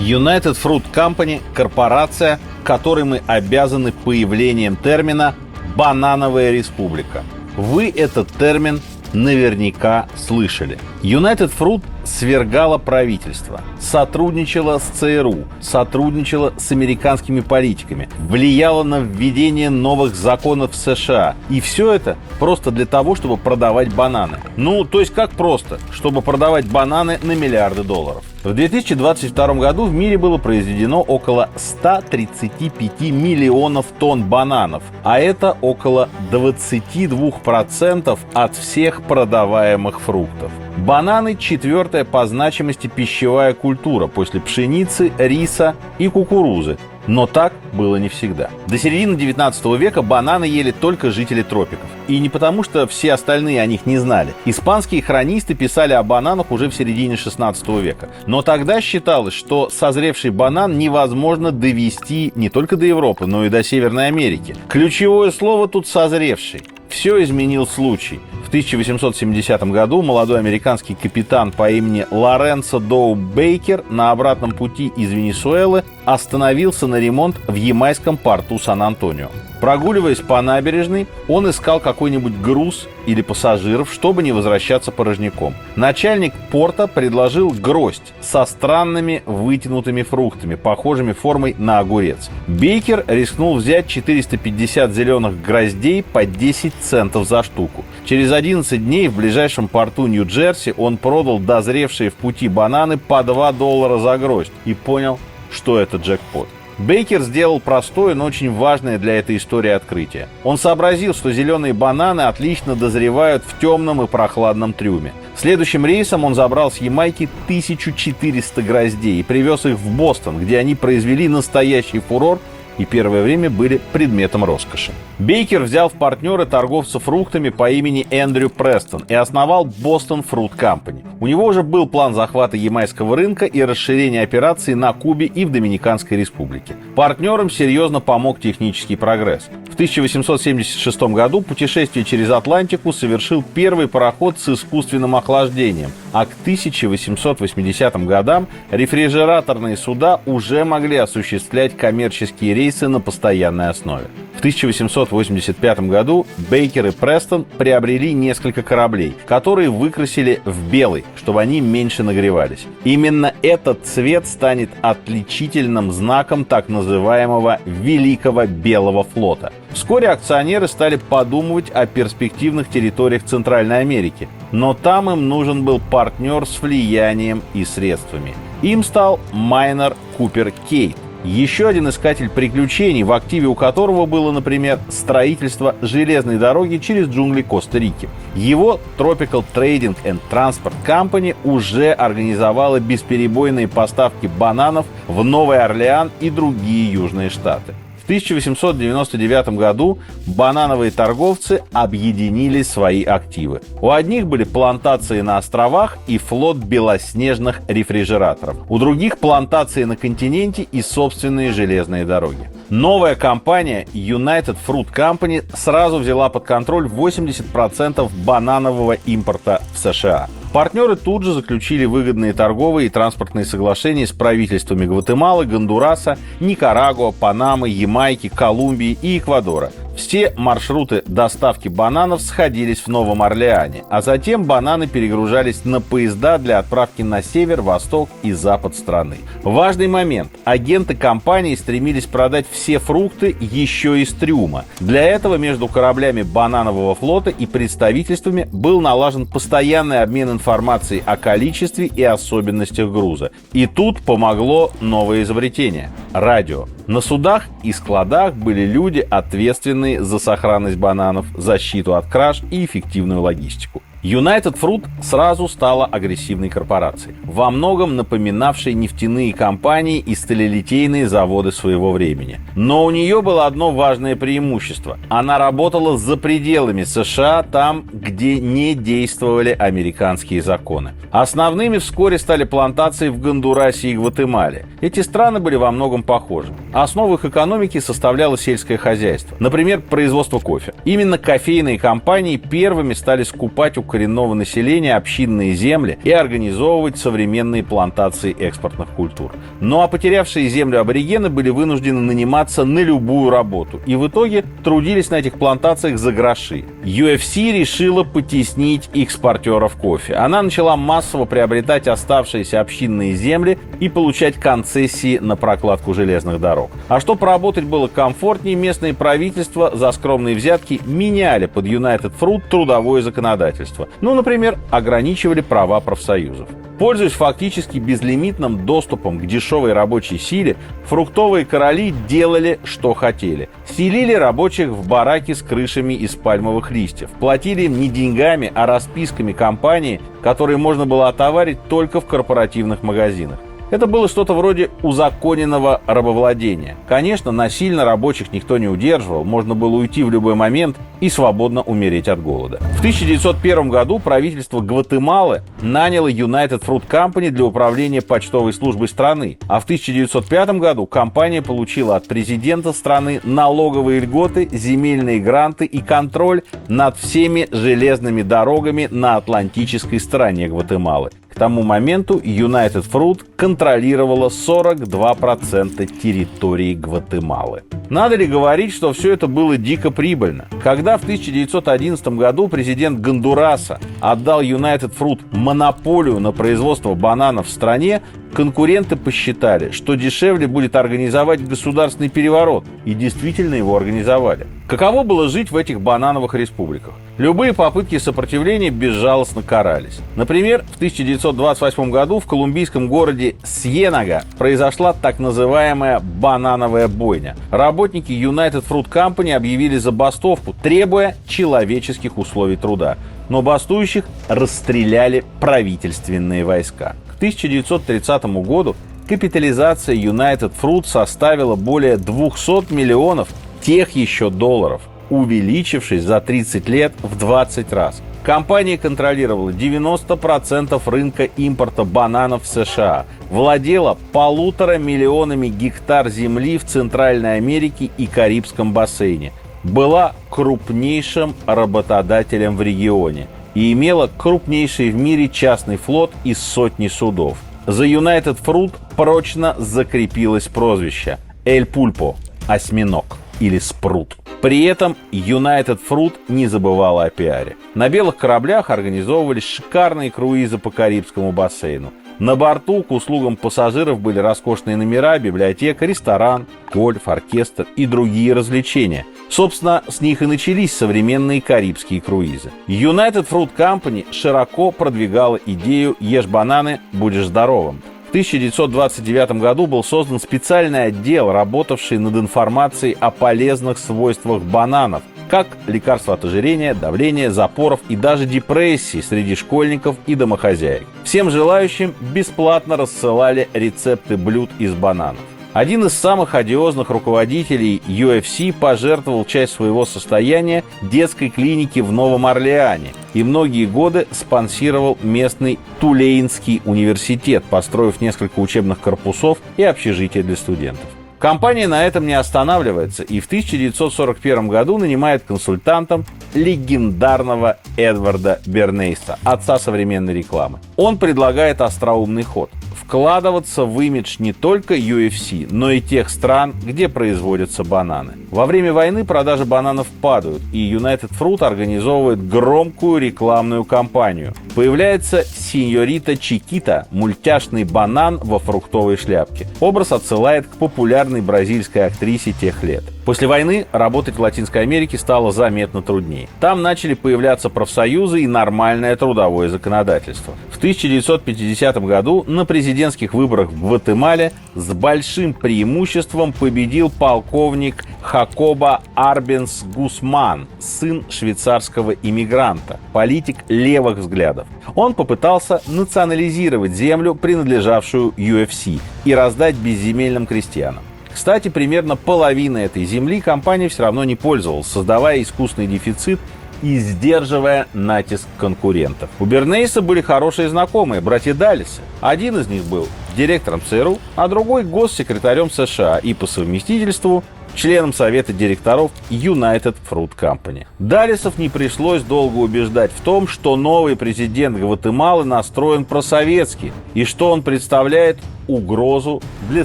United Fruit Company – корпорация, которой мы обязаны появлением термина «банановая республика». Вы этот термин наверняка слышали. United Fruit свергала правительство, сотрудничала с ЦРУ, сотрудничала с американскими политиками, влияла на введение новых законов в США. И все это просто для того, чтобы продавать бананы. То есть как просто? Чтобы продавать бананы на миллиарды долларов. В 2022 году в мире было произведено около 135 миллионов тонн бананов, а это около 22% от всех продаваемых фруктов. Бананы – четвертая по значимости пищевая культура после пшеницы, риса и кукурузы. Но так было не всегда. До середины 19 века бананы ели только жители тропиков. И не потому, что все остальные о них не знали. Испанские хронисты писали о бананах уже в середине 16 века. Но тогда считалось, что созревший банан невозможно довести не только до Европы, но и до Северной Америки. Ключевое слово тут «созревший». Все изменил случай. В 1870 году молодой американский капитан по имени Лоренцо Доу Бейкер на обратном пути из Венесуэлы остановился на ремонт в ямайском порту Сан-Антонио. Прогуливаясь по набережной, он искал какой-нибудь груз или пассажиров, чтобы не возвращаться порожняком. Начальник порта предложил гроздь со странными вытянутыми фруктами, похожими формой на огурец. Бейкер рискнул взять 450 зеленых гроздей по 10 центов за штуку. Через 11 дней в ближайшем порту Нью-Джерси он продал дозревшие в пути бананы по $2 за гроздь и понял, что это джекпот. Бейкер сделал простое, но очень важное для этой истории открытие. Он сообразил, что зеленые бананы отлично дозревают в темном и прохладном трюме. Следующим рейсом он забрал с Ямайки 1400 гроздей и привез их в Бостон, где они произвели настоящий фурор и первое время были предметом роскоши. Бейкер взял в партнеры торговца фруктами по имени Эндрю Престон и основал Boston Fruit Company. У него уже был план захвата ямайского рынка и расширения операций на Кубе и в Доминиканской республике. Партнерам серьезно помог технический прогресс. В 1876 году путешествие через Атлантику совершил первый пароход с искусственным охлаждением, а к 1880 годам рефрижераторные суда уже могли осуществлять коммерческие рейсы на постоянной основе. В 1885 году Бейкер и Престон приобрели несколько кораблей, которые выкрасили в белый, чтобы они меньше нагревались. Именно этот цвет станет отличительным знаком так называемого Великого Белого флота. Вскоре акционеры стали подумывать о перспективных территориях Центральной Америки, но там им нужен был партнер с влиянием и средствами. Им стал Майнер Купер Кейт, еще один искатель приключений, в активе у которого было, например, строительство железной дороги через джунгли Коста-Рики. Его Tropical Trading and Transport Company уже организовала бесперебойные поставки бананов в Новый Орлеан и другие южные штаты. В 1899 году банановые торговцы объединили свои активы. У одних были плантации на островах и флот белоснежных рефрижераторов. У других плантации на континенте и собственные железные дороги. Новая компания United Fruit Company сразу взяла под контроль 80% бананового импорта в США. Партнеры тут же заключили выгодные торговые и транспортные соглашения с правительствами Гватемалы, Гондураса, Никарагуа, Панамы, Ямайки, Колумбии и Эквадора. Все маршруты доставки бананов сходились в Новом Орлеане, а затем бананы перегружались на поезда для отправки на север, восток и запад страны. Важный момент. Агенты компании стремились продать все фрукты еще из трюма. Для этого между кораблями бананового флота и представительствами был налажен постоянный обмен информацией о количестве и особенностях груза. И тут помогло новое изобретение – радио. На судах и складах были люди, ответственные за сохранность бананов, защиту от краж и эффективную логистику. United Fruit сразу стала агрессивной корпорацией, во многом напоминавшей нефтяные компании и сталелитейные заводы своего времени. Но у нее было одно важное преимущество. Она работала за пределами США, там, где не действовали американские законы. Основными вскоре стали плантации в Гондурасе и Гватемале. Эти страны были во многом похожи. Основу их экономики составляло сельское хозяйство. Например, производство кофе. Именно кофейные компании первыми стали скупать у коренного населения общинные земли и организовывать современные плантации экспортных культур. Ну а потерявшие землю аборигены были вынуждены наниматься на любую работу и в итоге трудились на этих плантациях за гроши. UFC решила потеснить экспортеров кофе. Она начала массово приобретать оставшиеся общинные земли и получать концессии на прокладку железных дорог. А чтобы работать было комфортнее, местные правительства за скромные взятки меняли под United Fruit трудовое законодательство. Ну, например, ограничивали права профсоюзов. Пользуясь фактически безлимитным доступом к дешевой рабочей силе, фруктовые короли делали, что хотели. Селили рабочих в бараки с крышами из пальмовых листьев. Платили им не деньгами, а расписками компании, которые можно было отоварить только в корпоративных магазинах. Это было что-то вроде узаконенного рабовладения. Конечно, насильно рабочих никто не удерживал, можно было уйти в любой момент и свободно умереть от голода. В 1901 году правительство Гватемалы наняло United Fruit Company для управления почтовой службой страны, а в 1905 году компания получила от президента страны налоговые льготы, земельные гранты и контроль над всеми железными дорогами на атлантической стороне Гватемалы. К тому моменту United Fruit контролировала 42% территории Гватемалы. Надо ли говорить, что все это было дико прибыльно? Когда в 1911 году президент Гондураса отдал United Fruit монополию на производство бананов в стране, конкуренты посчитали, что дешевле будет организовать государственный переворот, и действительно его организовали. Каково было жить в этих банановых республиках? Любые попытки сопротивления безжалостно карались. Например, в 1928 году в колумбийском городе Сьенага произошла так называемая банановая бойня. Работники United Fruit Company объявили забастовку, требуя человеческих условий труда. Но бастующих расстреляли правительственные войска. К 1930 году капитализация United Fruit составила более 200 миллионов тех еще долларов, увеличившись за 30 лет в 20 раз. Компания контролировала 90% рынка импорта бананов в США, владела 1,5 миллионами гектар земли в Центральной Америке и Карибском бассейне, была крупнейшим работодателем в регионе и имела крупнейший в мире частный флот из сотни судов. За United Fruit прочно закрепилось прозвище «Эль Пульпо» – осьминог или спрут. При этом United Fruit не забывала о пиаре. На белых кораблях организовывались шикарные круизы по Карибскому бассейну. На борту к услугам пассажиров были роскошные номера, библиотека, ресторан, гольф, оркестр и другие развлечения. Собственно, с них и начались современные карибские круизы. United Fruit Company широко продвигала идею «Ешь бананы, будешь здоровым». В 1929 году был создан специальный отдел, работавший над информацией о полезных свойствах бананов, как лекарства от ожирения, давления, запоров и даже депрессии среди школьников и домохозяек. Всем желающим бесплатно рассылали рецепты блюд из бананов. Один из самых одиозных руководителей UFC пожертвовал часть своего состояния детской клинике в Новом Орлеане и многие годы спонсировал местный Тулейнский университет, построив несколько учебных корпусов и общежития для студентов. Компания на этом не останавливается и в 1941 году нанимает консультантом легендарного Эдварда Бернейса, отца современной рекламы. Он предлагает остроумный ход – вкладываться в имидж не только UFC, но и тех стран, где производятся бананы. Во время войны продажи бананов падают, и United Fruit организовывает громкую рекламную кампанию. Появляется сеньорита Чикита, мультяшный банан во фруктовой шляпке. Образ отсылает к популярной бразильской актрисе тех лет. После войны работать в Латинской Америке стало заметно труднее. Там начали появляться профсоюзы и нормальное трудовое законодательство. В 1950 году на президентских выборах в Гватемале с большим преимуществом победил полковник Хакоба Арбенс Гусман, сын швейцарского иммигранта, политик левых взглядов. Он попытался национализировать землю, принадлежавшую UFC, и раздать безземельным крестьянам. Кстати, примерно половина этой земли компания все равно не пользовалась, создавая искусственный дефицит и сдерживая натиск конкурентов. У Бернейса были хорошие знакомые, братья Даллесы. Один из них был директором ЦРУ, а другой госсекретарем США и по совместительству членом совета директоров United Fruit Company. Даллесов не пришлось долго убеждать в том, что новый президент Гватемалы настроен просоветски и что он представляет угрозу для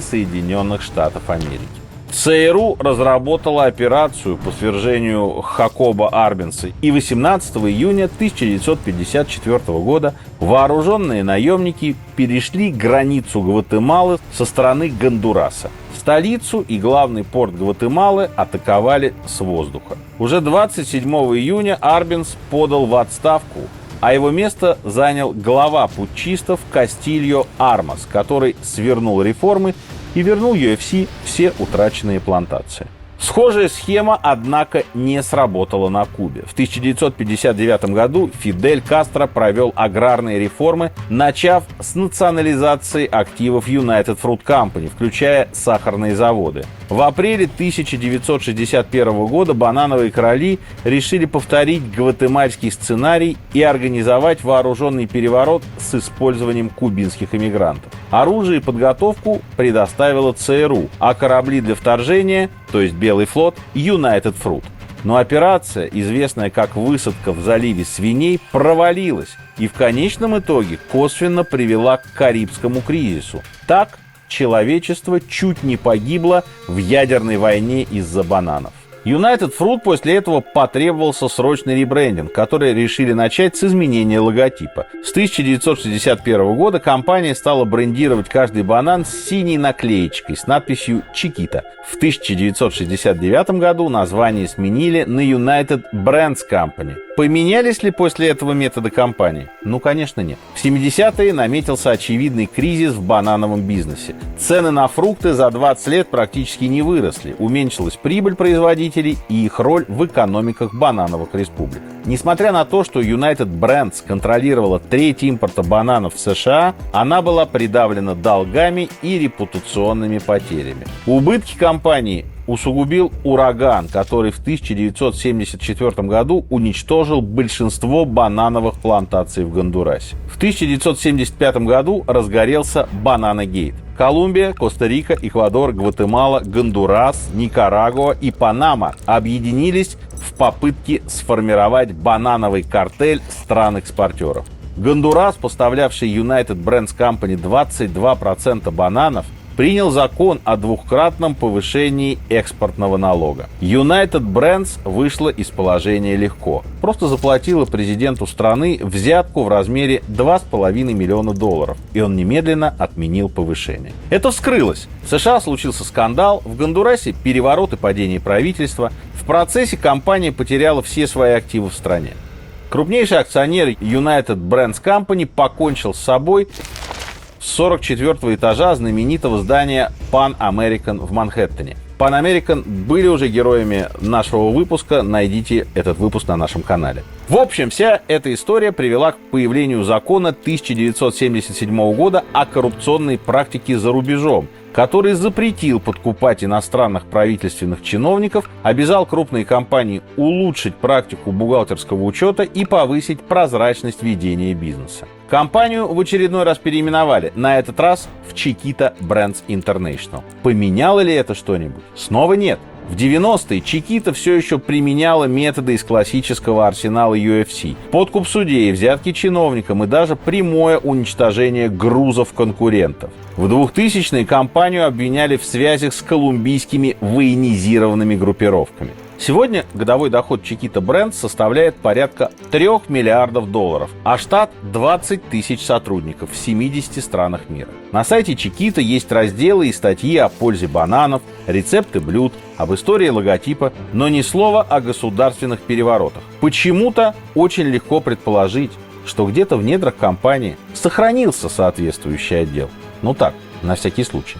Соединенных Штатов Америки. ЦРУ разработала операцию по свержению Хакоба Арбенса, и 18 июня 1954 года вооруженные наемники перешли границу Гватемалы со стороны Гондураса. Столицу и главный порт Гватемалы атаковали с воздуха. Уже 27 июня Арбенс подал в отставку, а его место занял глава путчистов Кастильо Армас, который свернул реформы и вернул UFC все утраченные плантации. Схожая схема, однако, не сработала на Кубе. В 1959 году Фидель Кастро провел аграрные реформы, начав с национализации активов United Fruit Company, включая сахарные заводы. В апреле 1961 года банановые короли решили повторить гватемальский сценарий и организовать вооруженный переворот с использованием кубинских иммигрантов. Оружие и подготовку предоставила ЦРУ, а корабли для вторжения, то есть Белый флот, United Fruit. Но операция, известная как высадка в заливе Свиней, провалилась и в конечном итоге косвенно привела к Карибскому кризису. Так, человечество чуть не погибло в ядерной войне из-за бананов. United Fruit после этого потребовался срочный ребрендинг, который решили начать с изменения логотипа. С 1961 года компания стала брендировать каждый банан с синей наклеечкой с надписью «Чикита». В 1969 году название сменили на United Brands Company. Поменялись ли после этого методы компании? Ну, конечно, нет. В 70-е наметился очевидный кризис в банановом бизнесе. Цены на фрукты за 20 лет практически не выросли. Уменьшилась прибыль производителей и их роль в экономиках банановых республик. Несмотря на то, что United Brands контролировала треть импорта бананов в США, она была придавлена долгами и репутационными потерями. Убытки компании усугубил ураган, который в 1974 году уничтожил большинство банановых плантаций в Гондурасе. В 1975 году разгорелся Бананагейт. Колумбия, Коста-Рика, Эквадор, Гватемала, Гондурас, Никарагуа и Панама объединились в попытке сформировать банановый картель стран-экспортеров. Гондурас, поставлявший United Brands Company 22% бананов, принял закон о двукратном повышении экспортного налога. United Brands вышла из положения легко. Просто заплатила президенту страны взятку в размере $2,5 миллиона, и он немедленно отменил повышение. Это вскрылось. В США случился скандал, в Гондурасе переворот и падение правительства. В процессе компания потеряла все свои активы в стране. Крупнейший акционер United Brands Company покончил с собой с 44-го этажа знаменитого здания Pan American в Манхэттене. Pan American были уже героями нашего выпуска, найдите этот выпуск на нашем канале. В общем, вся эта история привела к появлению закона 1977 года о коррупционной практике за рубежом, который запретил подкупать иностранных правительственных чиновников, обязал крупные компании улучшить практику бухгалтерского учета и повысить прозрачность ведения бизнеса. Компанию в очередной раз переименовали, на этот раз в Chiquita Brands International. Поменяло ли это что-нибудь? Снова нет. В 90-е Chiquita все еще применяла методы из классического арсенала UFC. Подкуп судей, взятки чиновникам и даже прямое уничтожение грузов конкурентов. В 2000-е компанию обвиняли в связях с колумбийскими военизированными группировками. Сегодня годовой доход Chiquita Brands составляет порядка $3 миллиардов, а штат 20 тысяч сотрудников в 70 странах мира. На сайте Chiquita есть разделы и статьи о пользе бананов, рецепты блюд, об истории логотипа, но ни слова о государственных переворотах. Почему-то очень легко предположить, что где-то в недрах компании сохранился соответствующий отдел. Ну так, на всякий случай.